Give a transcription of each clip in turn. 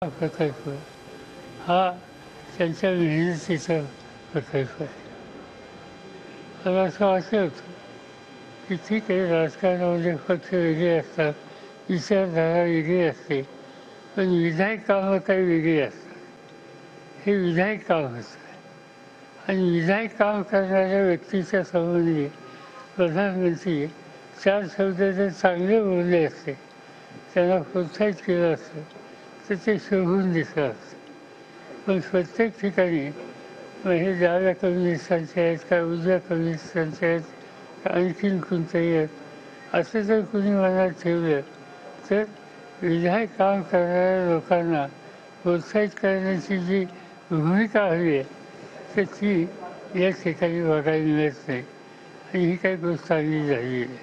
प्रकल्प हा त्यांच्या मेहनतीचा प्रकल्प आहे. मला असं वाटलं होतं की ठीक आहे, राजकारणामध्ये पक्ष वेगळे असतात, विचारधारा वेगळी असते, पण विधायक कामं काही वेगळी असतात. हे विधायक काम असतं आणि विधायक काम करणाऱ्या व्यक्तीच्या संबंधी प्रधानमंत्री चार शब्द जर चांगले बोलले असते, त्यांना प्रोत्साहित केलं असतं, तर ते शोभून दिसलं असतं. पण प्रत्येक ठिकाणी मग हे डाव्या कम्युनिस्टांचे आहेत का उजव्या कम्युनिस्टांचे आहेत का आणखीन कोणतेही आहेत असं जर कुणी मनात ठेवलं तर विधायक काम करणाऱ्या लोकांना प्रोत्साहित करण्याची जी भूमिका हवी आहे तर ती या ठिकाणी बघायला मिळत नाही आणि ही काही गोष्ट चांगली झाली नाही.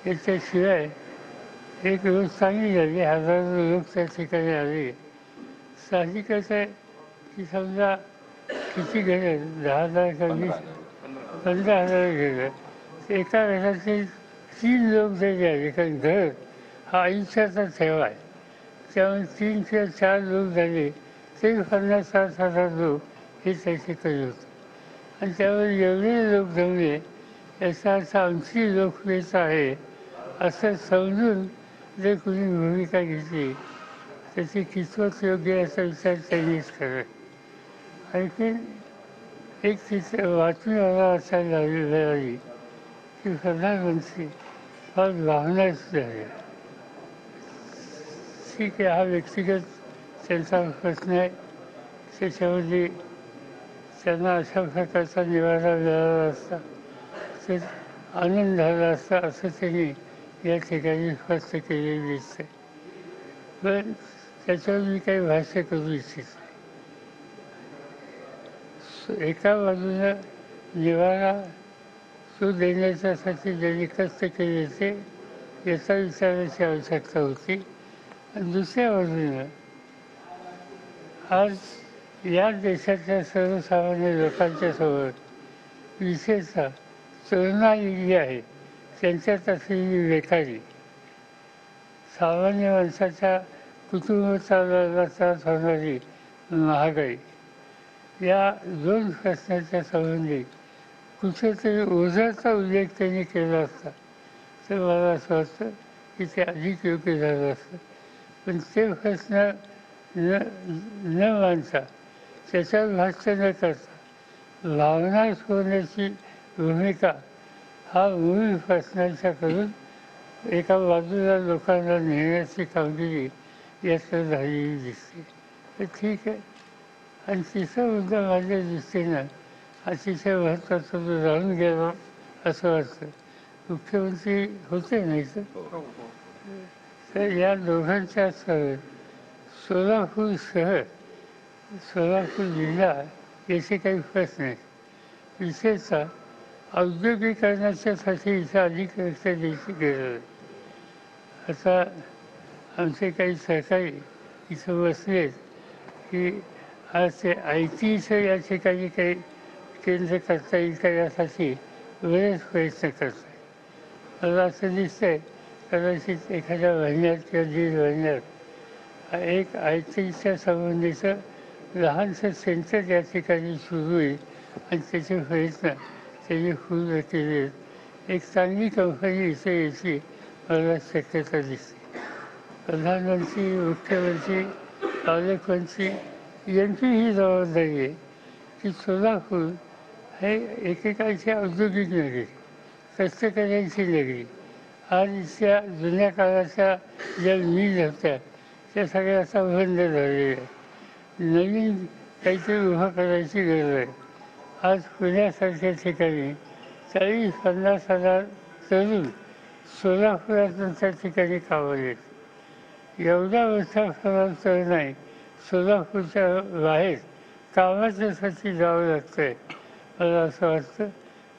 याच्याशिवाय एक गोष्ट चांगली झाली, हजारो लोक त्या ठिकाणी आले. साहजिकच आहे की समजा किती गेलं 10,000 का 15,000 गेलं तर एका घराचे 3 लोक जरी आले, कारण घर हा आयुष्याचा ठेवा आहे, त्यामुळे 3 किंवा 4 लोक झाले तरी 50,000-60,000 लोक हे त्याचे कमी होतं आणि त्यामुळे एवढे लोक जमले याचा अर्थ आमची लोकप्रियता आहे असं समजून जर कुणी भूमिका घेतली त्याची कितपत योग्य याचा विचार त्यांनीच करावा. आणखी एक तिथे बातमी मला वाचायला मिळाली की प्रधानमंत्री फार भावनाच झाले. ठीक आहे, हा व्यक्तिगत त्यांचा प्रश्न आहे, त्याच्यामध्ये त्यांना अशा प्रकारचा निवारा मिळाला असता तर आनंद झाला असता असं त्यांनी या ठिकाणी स्पष्ट केलेलं दिसतं. पण त्याच्यावर मी काही भाष्य करू इच्छित नाही. एका बाजूनं निवारा तो देण्याच्यासाठी ज्यांनी कष्ट केले ते याचा विचाराची आवश्यकता होती आणि दुसऱ्या बाजूनं आज या देशातल्या सर्वसामान्य लोकांच्या समोर विशेषतः तरुणाई जी आहे त्यांच्यात असलेली बेकारी, सामान्य माणसाच्या कुटुंब चालवायला त्रास होणारी महागाई, या दोन प्रश्नाच्या संबंधी कुठेतरी ओझाचा उल्लेख त्यांनी केला असता तर मला असं वाटतं की ते अधिक योग्य झालं असतं. पण ते प्रश्न न मानता त्याच्यावर भाष्य न करता भावना होण्याची भूमिका हा मूळ प्रश्नांच्या करून एका बाजूला लोकांना नेण्याची कामगिरी याचं झालेली दिसते. तर ठीक आहे. आणि तिसरा मुद्दा माझ्या दृष्टीनं अतिशय महत्त्वाचा जो राहून गेला असं वाटतं. मुख्यमंत्री होते नाही तर या दोघांच्या सह सोलापूर शहर, सोलापूर जिल्हा याचे काही प्रश्न आहेत. विशेषतः औद्योगिकरणाच्यासाठी इथं अधिक लक्ष द्यायची गरज आहे. आता आमचे काही सहकारी इथं बसलेत की आज ते आय टीचं या ठिकाणी काही केंद्र करता येईल का यासाठी बरेच प्रयत्न करत आहेत. मला असं दिसतंय कदाचित एखाद्या महिन्यात किंवा 1.5 महिन्यात एक आय टीच्या संबंधीचं लहानसं सेंटर या ठिकाणी सुरू होईल आणि त्याचे प्रयत्न त्यांनी पूर्ण केले आहेत. एक चांगली कंपनी इथे यायची मला शक्यता दिसते. प्रधानमंत्री, मुख्यमंत्री, पालकमंत्री यांची ही जबाबदारी आहे की सोलापूर हे एकेकाळची औद्योगिक नगरी, कष्टकऱ्यांची नगरी, आज इथल्या जुन्या काळाच्या ज्या मिल होत्या त्या सगळ्या आता बंद झालेल्या आहे. नवीन काहीतरी उभं करायची गरज आहे. आज पुण्यासारख्या ठिकाणी 40-50 हजार तरुण सोलापुरातून त्या ठिकाणी कामाला येत. एवढा मोठा प्रमाण तरुण आहे सोलापूरच्या बाहेर कामाच्यासाठी जावं लागतं आहे. मला असं वाटतं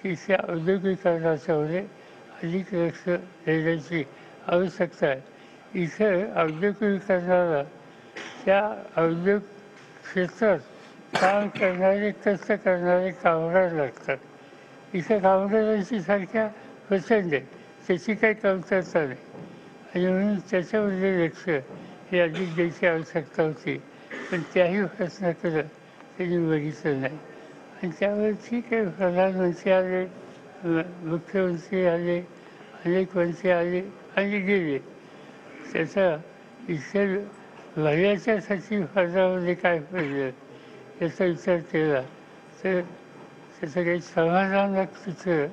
की त्या औद्योगिकरणाच्यामध्ये अधिक लक्ष देण्याची आवश्यकता आहे. इथं औद्योगिकरणाला त्या औद्योगिक क्षेत्रात काम करणारे, कष्ट करणारे कामगार लागतात. इथं कामगारांची संख्या प्रचंड आहे, त्याची काही कमतरता नाही आणि म्हणून त्याच्यामध्ये लक्ष हे अधिक द्यायची आवश्यकता होती, पण त्याही प्रश्नाकडं त्यांनी बघितलं नाही. आणि त्यावेळी ठीक आहे, प्रधानमंत्री आले, मुख्यमंत्री आले, अनेक मंत्री आले आणि गेले. त्याचा इतर भल्याच्यासाठी फरकामध्ये काय पडलं याचा विचार केला तर त्याचं काही समाधानक चित्र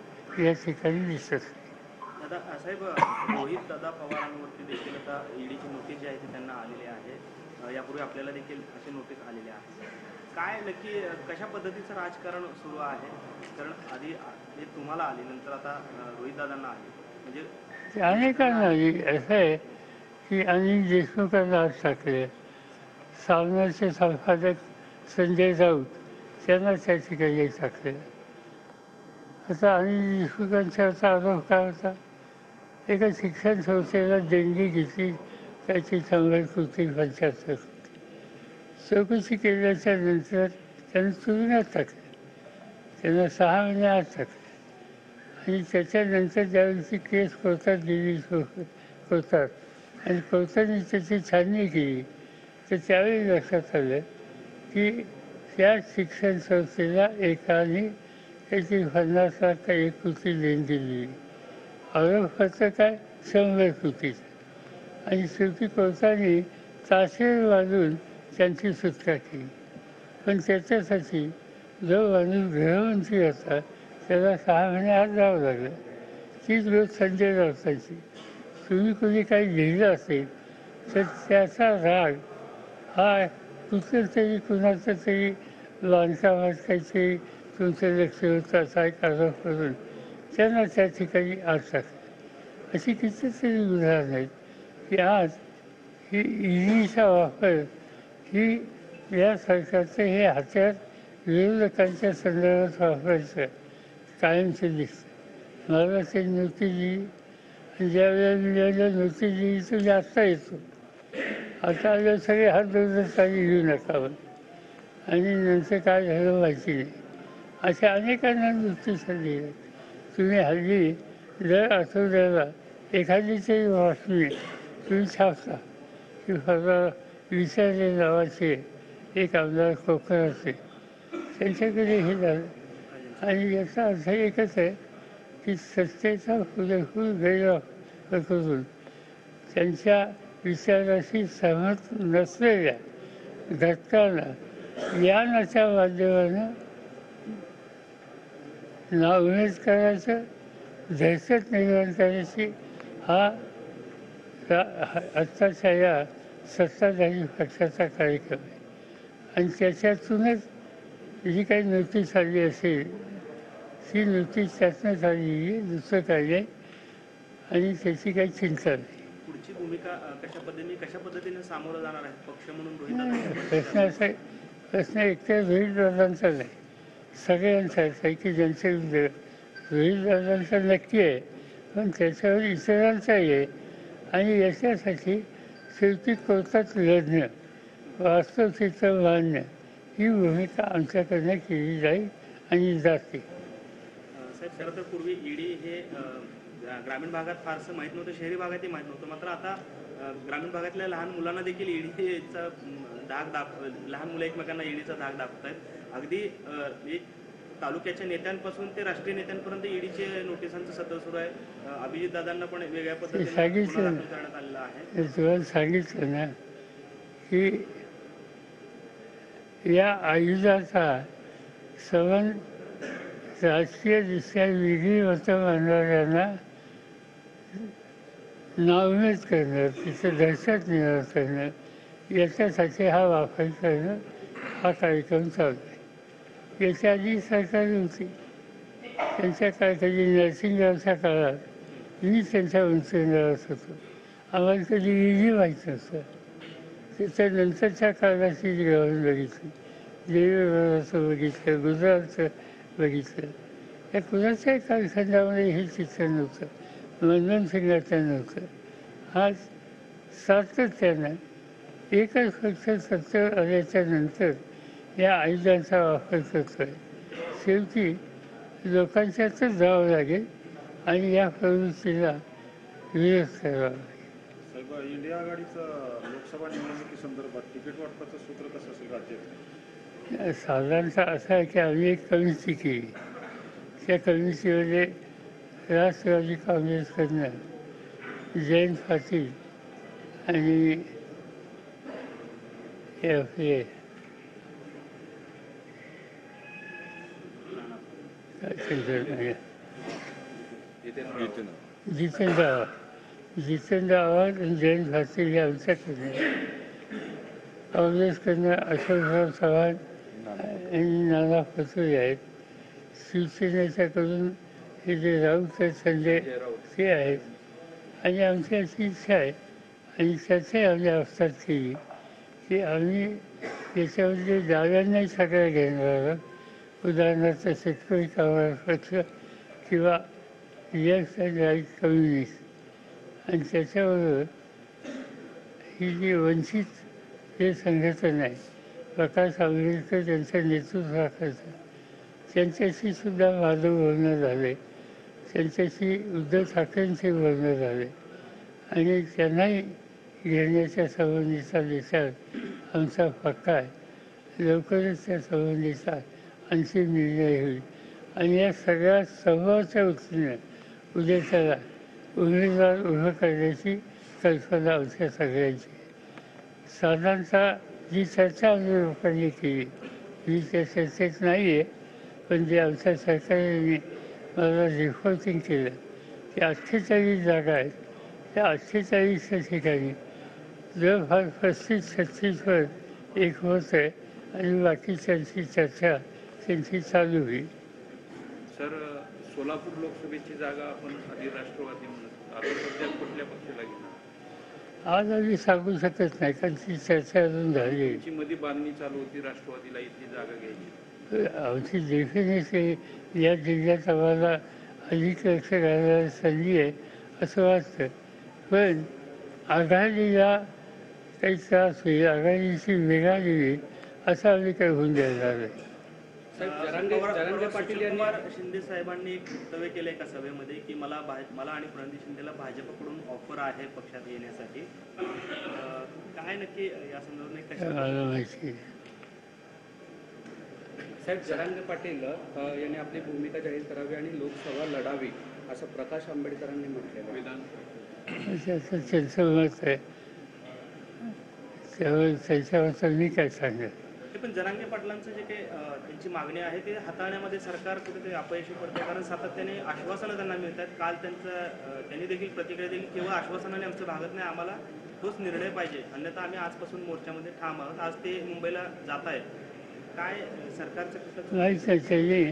या ठिकाणी दिसत नाही. दादा साहेब, रोहित दादा पवारांवरती देखील आता ईडीची नोटीस जी आहे ती त्यांना आलेली आहे. यापूर्वी आपल्याला देखील अशी नोटीस आलेली आहे. काय नक्की कशा पद्धतीचं राजकारण सुरू आहे? कारण आधी हे तुम्हाला आली, नंतर आता रोहित दादांना आली, म्हणजे अनेकांना असं आहे की अनिल देशमुखांना आज टाकले, सामनाचे संपादक संजय राऊत त्यांना त्या ठिकाणी टाकले. आता अनिल देशमुखांचा आरोप काय होता? एका शिक्षण संस्थेला देणगी घेतली, त्याची 100 कोटी 75 कोटी. चौकशी केल्याच्या नंतर त्यांना तुरुंगात टाकलं, त्यांना 6 महिने आत टाकले. आणि त्याच्यानंतर ज्यावेळी केस कोर्टात गेली कोर्टात आणि कोर्टाने त्याची छाननी केली, तर त्यावेळी लक्षात आलं की त्या शिक्षण संस्थेला एकाने त्याची 50 लाख का 1 कोटी देणगी दिली. आरोप होतं काय 100 कोटीचा. आणि शेवटी कोर्टाने ताशेर वाजून त्यांची सुटका केली. पण त्याच्यासाठी जो माणूस गृहमंत्री होता त्याला 6 महिने आत जावं लागलं. तीच गोष्ट संजय राऊतांची. तुम्ही कोणी काही लिहिलं असेल तर त्याचा राग हा कुठं तरी कुणाचं तरी बांधकामात काहीतरी तुमचं लक्ष होतं असा एक आरोप करून त्यांना त्या ठिकाणी आत टाकलं. अशी कितीतरी उदाहरणं आहेत की आज ही ईडीचा वापर ही या सरकारचं हे हत्यार विरोधकांच्या संदर्भात वापरायचं कायमचं दिसतं. मला ते नोटीस दिली आणि ज्यावेळेला मिळाल्या नोटीस दिली तुम्ही आत्ता येतो, आता आलं सगळे हात धरून काही घेऊ नका आणि नंतर काय झालं माहिती नाही. अशा अनेकांना नोटीस दिल्या. तुम्ही हल्ली दर आठवड्याला एखादी तरी बातमी तुम्ही छापता की फक्त विचारले नावाचे एक आमदार कोकणाचे, त्यांच्याकडे हे झालं. आणि याचा अर्थ एकच आहे की सत्तेचा पुरेपूर गैरवापर करून त्यांच्या विचाराशी सहमत नसलेल्या घटकांना ज्ञानाच्या माध्यमानं नाउमेद करायचं, दहशत निर्माण करायची हा आत्ताच्या या सत्ताधारी पक्षाचा कार्यक्रम आहे. आणि त्याच्यातूनच जी काही नोटीस आली असेल ती नोटीस त्यातनंच आलेली, दुसरं काही नाही. आणि त्याची काही चिंता नाही. पुढची भूमिका कशा पद्धतीने सामोरं जाणार आहे पक्ष म्हणून रोहित? प्रश्न एकट्या रोहित दादांचा नाही, सगळ्यांचा आहे की ज्यांचे रोहित दादांचा नक्की आहे, पण त्याच्यावर इतरांचाही आहे. आणि याच्यासाठी शेवटी कोर्टात लढणं, वास्तविकतेचं मान्य, ही भूमिका आमच्याकडनं केली जाईल आणि जाते. साहेब, खरं तर पूर्वी ईडी हे ग्रामीण भागात फारसं माहीत नव्हतं, शहरी भागातही माहीत नव्हतं. मात्र आता ग्रामीण भागातल्या लहान मुलांना देखील ईडीचा लहान मुलं एकमेकांना ईडीचा धाक दाखवत आहेत. अगदी तालुक्याच्या नेत्यांपासून ते राष्ट्रीय नेत्यांपर्यंत ईडीचे नोटिसांचं सत्र सुरू आहे. अभिजित दादांना पण वेगळ्या पद्धतीने करण्यात आलेलं आहे. तुम्हाला सांगितलं ना की या आयुधाचा संबंध राजकीयदृष्ट्या वेगळी मतं मानणाऱ्यांना नाउमेद करणं, तिचं दहशत निर्माण करणं, याच्यासाठी हा वापर करणं हा कार्यक्रम चालू आहे. याच्या आधी सरकार होती, त्यांच्या काळात नरसिंगरावच्या काळात मी त्यांच्या मंत्रिमंडळात होतो, आम्हाला कधी ईडी माहीत नसतं. त्याच्यानंतरच्या काळाची ग्रहण बघितली, देवेगौडाचं बघितलं, गुजरातचं बघितलं. या कुणाच्याही कालखंडामध्ये हे चित्र नव्हतं, मनमोहन सिंगाचं नव्हतं. आज सातत्यानं एकच पक्ष सत्तेवर आल्याच्या नंतर या आयुधांचा वापर करतो आहे. शेवटी लोकांच्यातच जावं लागेल आणि या प्रवृत्तीला विरोध करावा लागेल. इंडिया आघाडीचं लोकसभा निवडणुकीसंदर्भात तिकीट वाटपाचं सूत्र कसं असेल राज्यात? साधारणतः असं आहे की आम्ही एक कमिटी केली. त्या कमिटीमध्ये राष्ट्रवादी काँग्रेसकडनं जयंत पाटील आणि हे आपले जितेंद्र आव्हाड आणि जयंत पाटील हे आमच्याकडनं, काँग्रेसकडनं अशोकराव चव्हाण आणि नाना पटोले आहेत. शिवसेनेच्याकडून हे जे राऊत आहेत संजय ते आहेत. आणि आमची अशी इच्छा आहे आणि त्याची आम्ही अवस्था केली की आम्ही याच्यामध्ये डाव्यांनाही सगळ्या घेणार आहोत. उदाहरणार्थ शेतकरी कामगार पक्ष किंवा लेफ्ट अँड राईट कम्युनिस्ट. आणि त्याच्याबरोबर ही जी वंचित जे संघटना आहे, प्रकाश आंबेडकर त्यांचं नेतृत्वाखाचं, त्यांच्याशी सुद्धा माझं बोलणं झालं आहे. त्यांच्याशी उद्धव ठाकरेंचे बोलणं झाले आणि त्यांनाही घेण्याच्या संबंधीचा विचार आमचा पक्का आहे. लवकरच त्या संबंधीचा अंतिम निर्णय होईल. आणि या सगळ्या समूहाच्या वतीनं उद्या त्याला उमेदवार उभं करण्याची कल्पना आमच्या सगळ्यांची. साधारणतः जी चर्चा आम्ही लोकांनी केली, मी त्या चर्चेत नाही आहे, पण जे आमच्या सरकारने मला रिपोर्टिंग केलं की 48 जागा आहेत. त्या 48च्या ठिकाणी जवळपास 35-36वर एक होत आहे आणि बाकीच्यांची चर्चा त्यांची चालू होईल. सर, सोलापूर लोकसभेची जागा आपण आधी राष्ट्रवादी म्हणत, आता सध्या कुठल्या पक्षाला घेणार? आज आम्ही सांगू शकत नाही कारण ती चर्चा अजून झाली. तुमची मध्ये बांधणी चालू होती राष्ट्रवादीला इथली जागा घ्यायची. आमची डेफिनेटली या जिल्ह्यात आम्हाला अधिक लक्ष घालायला संधी आहे असं वाटतं. पण आघाडीला काही त्रास होईल, आघाडीची वेगळा होईल असं आम्ही काही होऊन देणार नाही. कुमार शिंदे साहेबांनी एक वक्तव्य केलंय एका सभेमध्ये की मला आणि प्रणिती शिंदेला भाजपकडून ऑफर आहे पक्षात येण्यासाठी. काय नक्की या संदर्भात मला माहिती साहेब, जरांगे पाटील यांनी आपली भूमिका जाहीर करावी आणि लोकसभा लढावी असं प्रकाश आंबेडकरांनी म्हटलेलं. त्याचं त्यांचं मत आहे, त्याच्यावर मी काय सांगेल. पण जरांगे पाटलांचं जे काही त्यांची मागणी आहे ते हाताळण्यामध्ये सरकार कुठेतरी अपयशी पडते. कारण सातत्याने आश्वासनं त्यांना मिळतात. काल त्यांनी देखील प्रतिक्रिया दिली, केवळ आश्वासनाने आमचं भागत नाही, आम्हाला तोच निर्णय पाहिजे, अन्यथा आम्ही आजपासून मोर्चामध्ये ठाम आहोत. आज ते मुंबईला जात आहेत. काय सरकारचं कुठं नाही त्याच्याने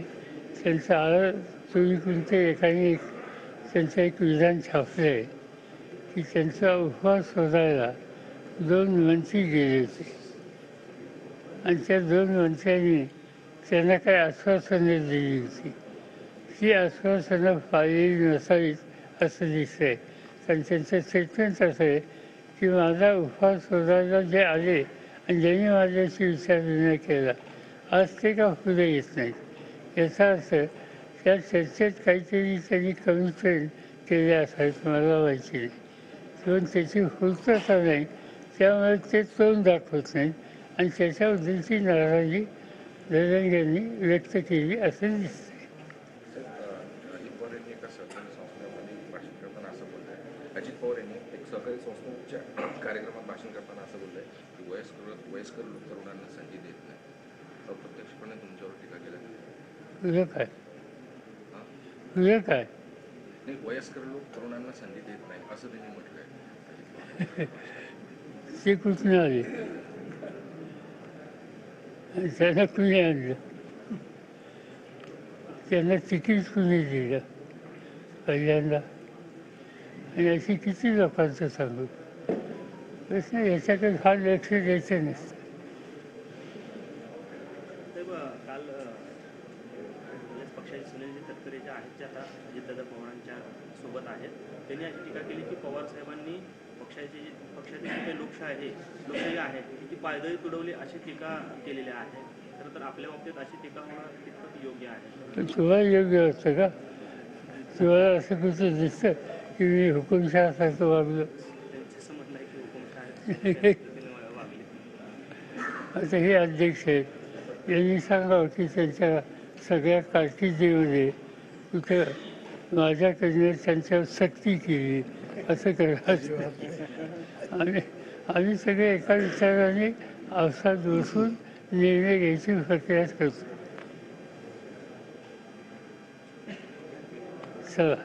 त्यांचं आळ तुम्ही कोणत्या एकाने त्यांचं एक विधान छापलं आहे की त्यांचा उपवास शोधायला 2 मंत्री गेले होते आणि त्या 2 मंत्र्यांनी त्यांना काही आश्वासनं दिली होती. ती आश्वासनं पाळलेली नसावीत असं दिसतंय. कारण त्यांचं स्टेटमेंट असं आहे की माझा उपवास शोधायला जे आले आणि ज्यांनी माझ्याशी विचारविनिमय केला, आज ते का पुढे येत नाहीत. याचा अर्थ त्या चर्चेत काहीतरी त्यांनी कमिटमेंट केले असायचं मला माहिती नाही, किंवा त्याची पूर्तता नाही, त्यामुळे ते तोंड दाखवत नाहीत आणि त्याच्याबद्दलची नाराजी जरांगेंनी व्यक्त केली असं दिसतंय. अजित पवार यांनी एक सहकारी संस्थेच्या कार्यक्रमात भाषण करताना असं बोललंय की वयस्कर तरुणांना संधी देत नाही. अप्रत्यक्षपणे तुमच्यावर टीका केल्या. तुझं काय तुझं काय नाही, वयस्कर लोक तरुणांना संधी देत नाही असं त्यांनी म्हटलंय. ते कुठून आले, त्यांना कुणी आणलं, त्यांना तिकीट कुणी दिलं पहिल्यांदा, आणि अशी किती लोकांचं सांगू. प्रश्न याच्याकडे फार लक्ष द्यायचं नसतं. काल पक्षाचे सुनील तटकरे जे आहेत ते आता अजितदादा पवारांच्या सोबत आहेत, त्यांनी अशी टीका केली की पवार साहेबांनी पक्षाची जी काही लोकशाही आहे ती पायदळी तुडवली अशी टीका केलेली आहे. खरं तर आपल्या बाबतीत अशी टीका होणं कितपत योग्य आहे? तुम्हाला योग्य असतं का? तुम्हाला असं कुठं दिसतं की मी हुकुमशहासारखं वागलो? त्यांचं म्हणणं वागले. आता हे अध्यक्ष आहेत, यांनी सांगावं की त्यांच्या सगळ्या कारकिर्दीमध्ये कुठं माझ्याकडनं त्यांच्यावर सक्ती केली असं करायचं. आम्ही सगळे एका विचाराने अवसाद बसून निर्णय घ्यायची प्रक्रिया करतो. चला.